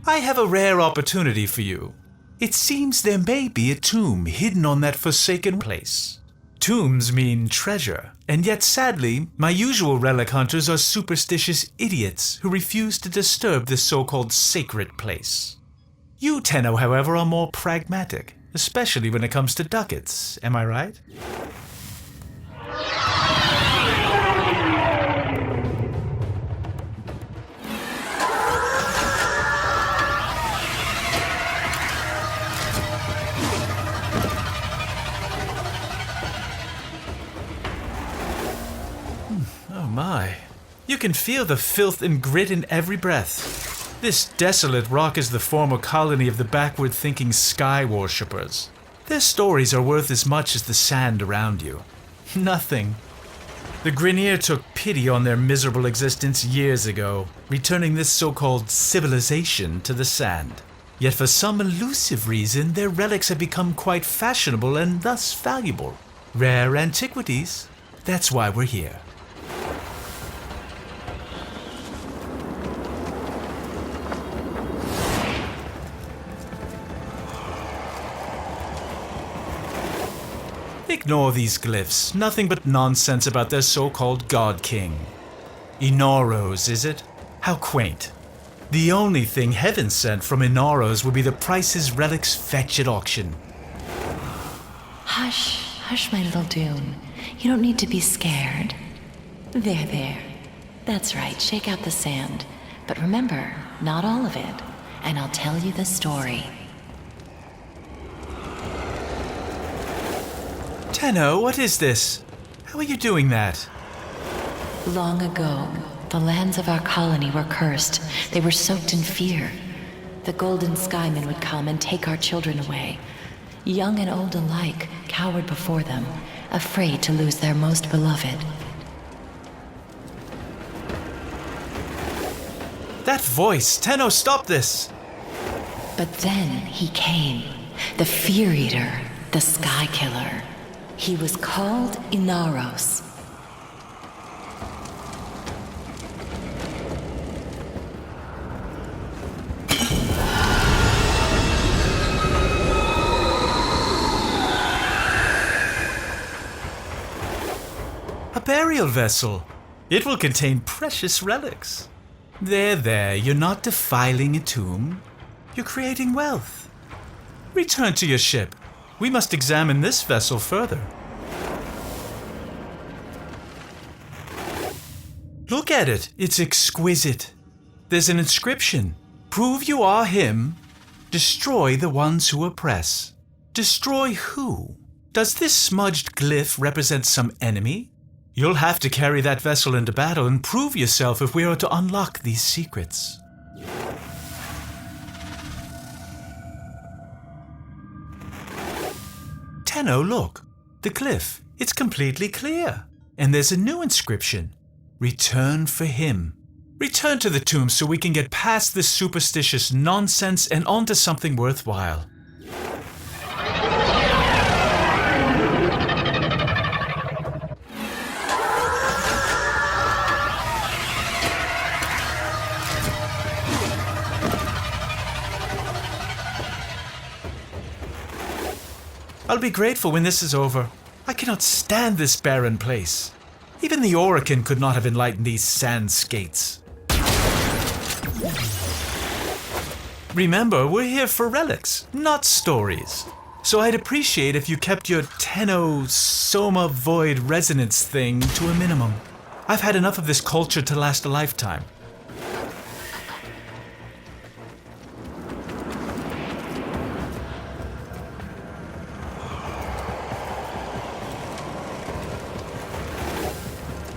I have a rare opportunity for you. It seems there may be a tomb hidden on that forsaken place. Tombs mean treasure, and yet sadly, my usual relic hunters are superstitious idiots who refuse to disturb this so-called sacred place. You, Tenno, however, are more pragmatic, especially when it comes to ducats, am I right? Oh my. You can feel the filth and grit in every breath. This desolate rock is the former colony of the backward-thinking sky worshippers. Their stories are worth as much as the sand around you. Nothing. The Grineer took pity on their miserable existence years ago, returning this so-called civilization to the sand. Yet for some elusive reason, their relics have become quite fashionable and thus valuable. Rare antiquities. That's why we're here. Ignore these glyphs. Nothing but nonsense about their so-called God King. Inaros, is it? How quaint. The only thing heaven sent from Inaros would be the prices relics fetch at auction. Hush, hush, my little Dune. You don't need to be scared. There. That's right, shake out the sand. But remember, not all of it. And I'll tell you the story. Tenno, what is this? How are you doing that? Long ago, the lands of our colony were cursed. They were soaked in fear. The golden skymen would come and take our children away. Young and old alike cowered before them, afraid to lose their most beloved. That voice! Tenno, stop this! But then he came, the Fear Eater, the Sky Killer. He was called Inaros. A burial vessel. It will contain precious relics. There, you're not defiling a tomb. You're creating wealth. Return to your ship. We must examine this vessel further. Look at it. It's exquisite. There's an inscription. Prove you are him. Destroy the ones who oppress. Destroy who? Does this smudged glyph represent some enemy? You'll have to carry that vessel into battle and prove yourself if we are to unlock these secrets. Tenno, look. The glyph. It's completely clear. And there's a new inscription. Return for him. Return to the tomb so we can get past this superstitious nonsense and onto something worthwhile. I'll be grateful when this is over. I cannot stand this barren place. Even the Orokin could not have enlightened these sand skates. Remember, we're here for relics, not stories. So I'd appreciate if you kept your Tenno Soma Void resonance thing to a minimum. I've had enough of this culture to last a lifetime.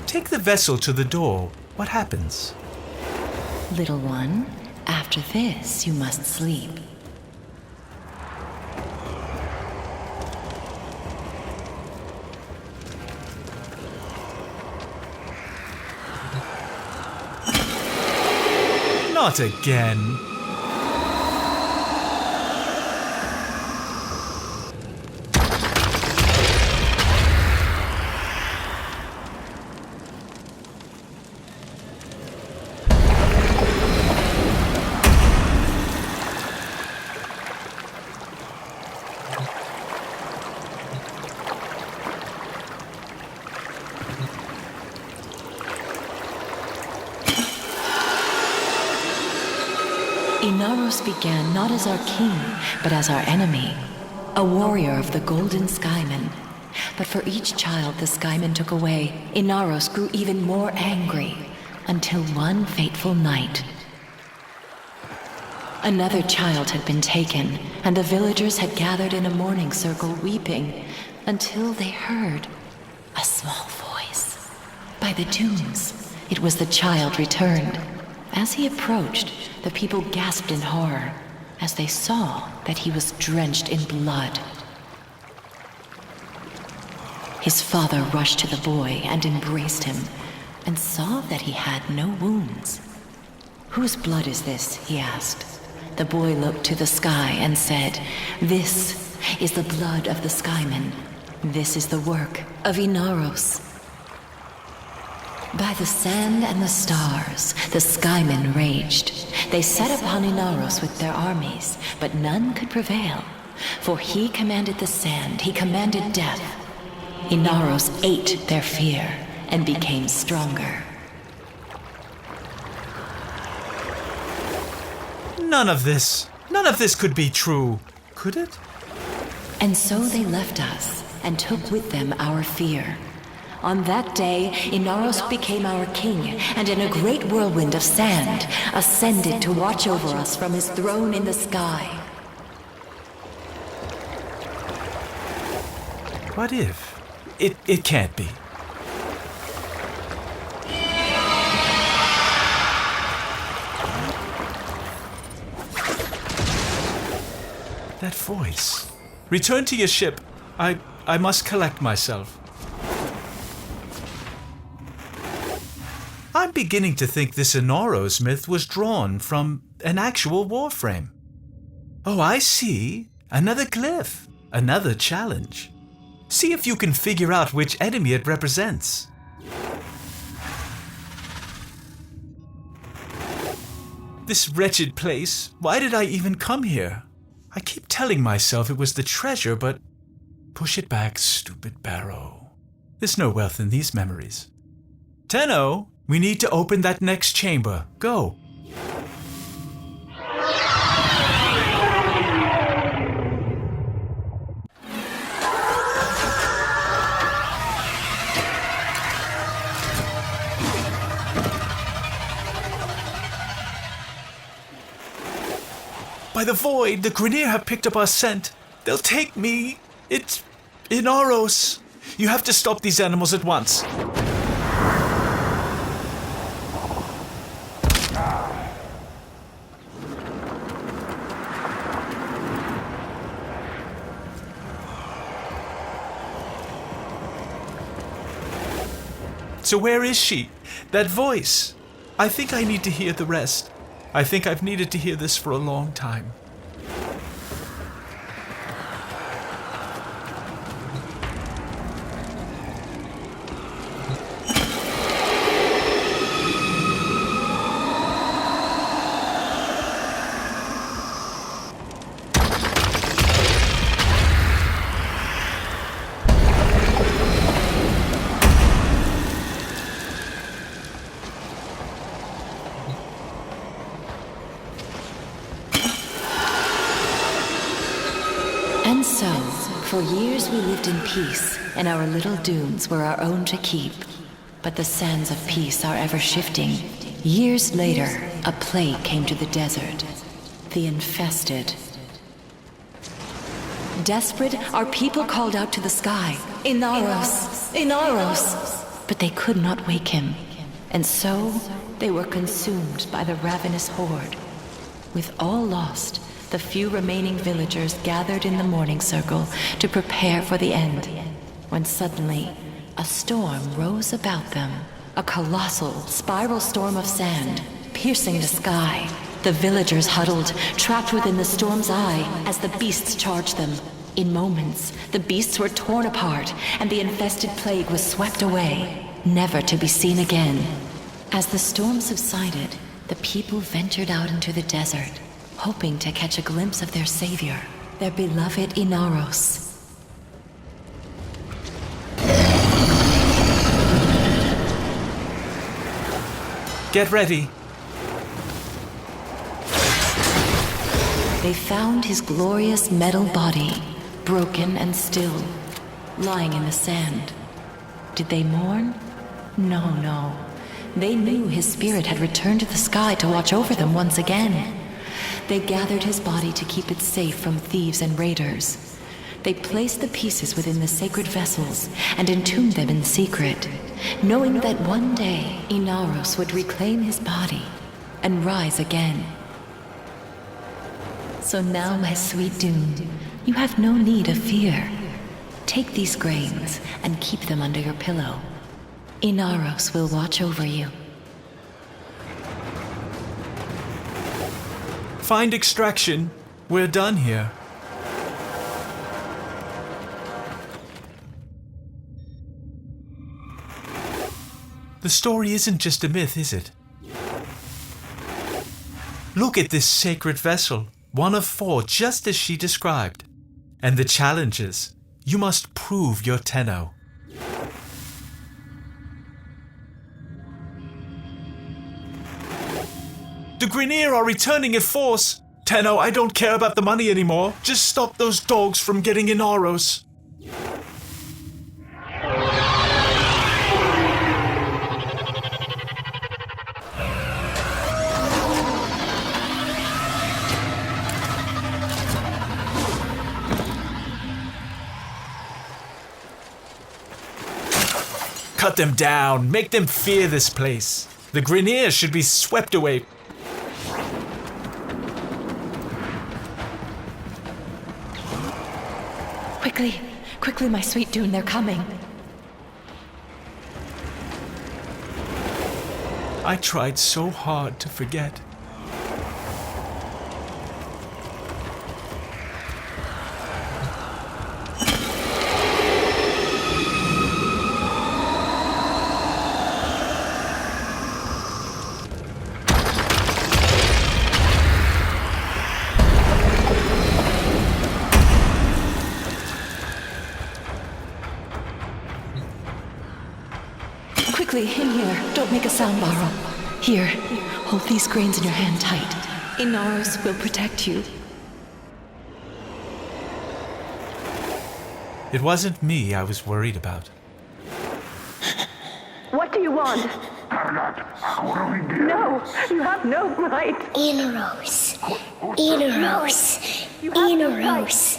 Take the vessel to the door. What happens? Little one, after this you must sleep. Not again. Inaros began not as our king, but as our enemy, a warrior of the Golden Skymen. But for each child the Skymen took away, Inaros grew even more angry, until one fateful night. Another child had been taken, and the villagers had gathered in a mourning circle weeping, until they heard a small voice. By the dunes, it was the child returned. As he approached, the people gasped in horror, as they saw that he was drenched in blood. His father rushed to the boy and embraced him, and saw that he had no wounds. "Whose blood is this?" he asked. The boy looked to the sky and said, "This is the blood of the Skymen. This is the work of Inaros." By the sand and the stars, the Skymen raged. They set upon Inaros with their armies, but none could prevail. For he commanded the sand, he commanded death. Inaros ate their fear and became stronger. None of this could be true, could it? And so they left us and took with them our fear. On that day, Inaros became our king, and in a great whirlwind of sand, ascended to watch over us from his throne in the sky. What if? It can't be. That voice. Return to your ship. I must collect myself. I'm beginning to think this Inaros myth was drawn from an actual Warframe. Oh, I see. Another glyph. Another challenge. See if you can figure out which enemy it represents. This wretched place. Why did I even come here? I keep telling myself it was the treasure, but push it back, stupid barrow. There's no wealth in these memories. Tenno, we need to open that next chamber. Go. By the void, the Grineer have picked up our scent. They'll take me. It's Inaros. You have to stop these animals at once. So where is she? That voice. I think I need to hear the rest. I think I've needed to hear this for a long time. And so, for years we lived in peace, and our little dunes were our own to keep. But the sands of peace are ever shifting. Years later, a plague came to the desert. The infested. Desperate, our people called out to the sky, "Inaros! Inaros!" But they could not wake him. And so, they were consumed by the ravenous horde. With all lost, the few remaining villagers gathered in the mourning circle to prepare for the end, when suddenly a storm rose about them, a colossal spiral storm of sand, piercing the sky. The villagers huddled, trapped within the storm's eye as the beasts charged them. In moments, the beasts were torn apart, and the infested plague was swept away, never to be seen again. As the storm subsided, the people ventured out into the desert, hoping to catch a glimpse of their savior, their beloved Inaros. Get ready. They found his glorious metal body, broken and still, lying in the sand. Did they mourn? No, no. They knew his spirit had returned to the sky to watch over them once again. They gathered his body to keep it safe from thieves and raiders. They placed the pieces within the sacred vessels and entombed them in secret, knowing that one day Inaros would reclaim his body and rise again. So now, my sweet Dune, you have no need of fear. Take these grains and keep them under your pillow. Inaros will watch over you. Find extraction. We're done here. The story isn't just a myth, is it? Look at this sacred vessel, one of 4, just as she described. And the challenges. You must prove your Tenno. The Grineer are returning in force! Tenno, I don't care about the money anymore. Just stop those dogs from getting Inaros. Cut them down. Make them fear this place. The Grineer should be swept away. Quickly, quickly, my sweet Dune, they're coming. I tried so hard to forget. Quickly, in here. Don't make a sound, Barrow. Here, hold these grains in your hand tight. Inaros will protect you. It wasn't me I was worried about. What do you want? No, you have no right. Inaros. Inaros. Inaros.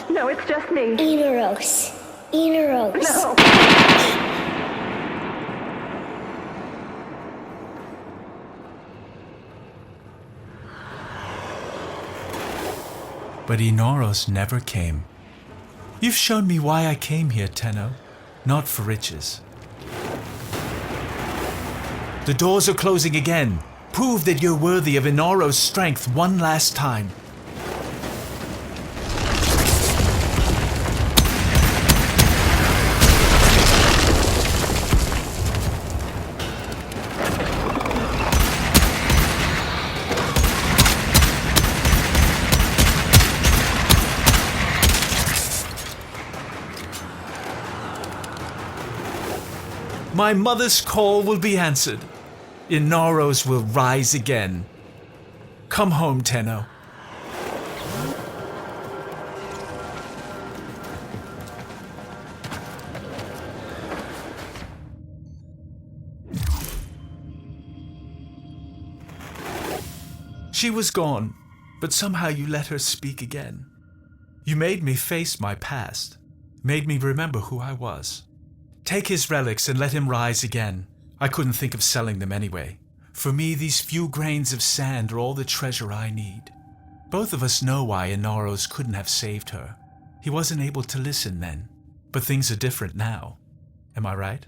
No, it's just me. Inaros. Inaros. No. But Inaros never came. You've shown me why I came here, Tenno. Not for riches. The doors are closing again. Prove that you're worthy of Inaros' strength one last time. My mother's call will be answered. Inaros will rise again. Come home, Tenno. She was gone, but somehow you let her speak again. You made me face my past, made me remember who I was. Take his relics and let him rise again. I couldn't think of selling them anyway. For me, these few grains of sand are all the treasure I need. Both of us know why Inaros couldn't have saved her. He wasn't able to listen then. But things are different now. Am I right?